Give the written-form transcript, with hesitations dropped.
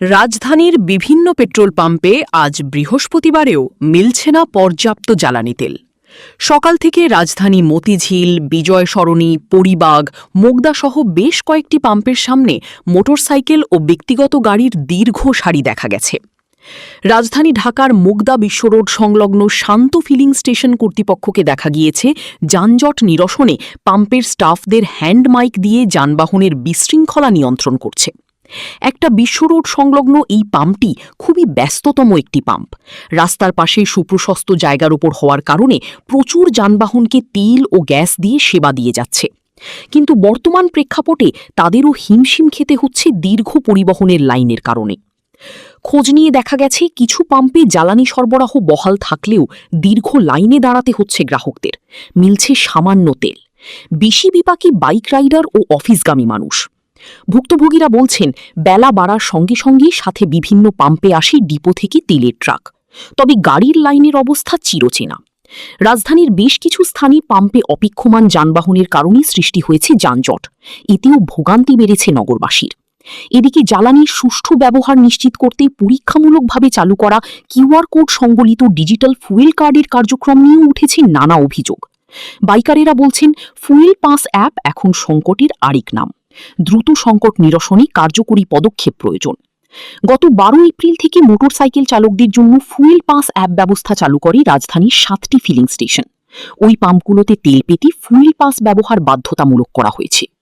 রাজধানীর বিভিন্ন পেট্রোল পাম্পে আজ বৃহস্পতিবারেও মিলছে না পর্যাপ্ত জ্বালানি তেল। সকাল থেকে রাজধানী মতিঝিল, বিজয় সরণি, পরিবাগ, মোগদাসহ বেশ কয়েকটি পাম্পের সামনে মোটরসাইকেল ও ব্যক্তিগত গাড়ির দীর্ঘ সারি দেখা গেছে। রাজধানী ঢাকার মুগদা বিশ্বরোড সংলগ্ন শান্ত ফিলিং স্টেশন কর্তৃপক্ষকে দেখা গিয়েছে যানজট নিরসনে পাম্পের স্টাফদের হ্যান্ড মাইক দিয়ে যানবাহনের বিশৃঙ্খলা নিয়ন্ত্রণ করছে। একটা বিশ্বরোড সংলগ্ন এই পাম্পটি খুবই ব্যস্ততম একটি পাম্প। রাস্তার পাশে সুপ্রশস্ত জায়গার উপর হওয়ার কারণে প্রচুর যানবাহনকে তেল ও গ্যাস দিয়ে সেবা দিয়ে যাচ্ছে। কিন্তু বর্তমান প্রেক্ষাপটে তাদেরও হিমশিম খেতে হচ্ছে দীর্ঘ পরিবহনের লাইনের কারণে। খোঁজ নিয়ে দেখা গেছে কিছু পাম্পে জ্বালানি সরবরাহ বহাল থাকলেও দীর্ঘ লাইনে দাঁড়াতে হচ্ছে গ্রাহকদের। মিলছে সামান্য তেল। বেশি বিপাকী বাইক রাইডার ও অফিসগামী মানুষ। ভুক্তভোগীরা বলছেন, বেলা বাড়ার সঙ্গে সঙ্গেই সাথে বিভিন্ন পাম্পে আসে ডিপো থেকে তেলের ট্রাক। তবে গাড়ির লাইনের অবস্থা চিরচেনা। রাজধানীর বেশ কিছু স্থানে পাম্পে অপেক্ষমান যানবাহনের কারণেই সৃষ্টি হয়েছে যানজট। এতেও ভোগান্তি বেড়েছে নগরবাসীর। এদিকে জ্বালানির সুষ্ঠু ব্যবহার নিশ্চিত করতে পরীক্ষামূলকভাবে চালু করা কিউআর কোড সংবলিত ডিজিটাল ফুয়েল কার্ডের কার্যক্রম নিয়েও উঠেছে নানা অভিযোগ। বাইকারেরা বলছেন, ফুয়েল পাস অ্যাপ এখন সংকটের আরেক নাম। দ্রুত সংকট নিরসনে কার্যকরী পদক্ষেপ প্রয়োজন। গত 12 এপ্রিল থেকে মোটরসাইকেল চালকদের জন্য ফুয়েল পাস অ্যাপ ব্যবস্থা চালু করে রাজধানীর 7টি ফিলিং স্টেশন। ওই পাম্পগুলোতে তেল পেতে ফুয়েল পাস ব্যবহার বাধ্যতামূলক করা হয়েছে।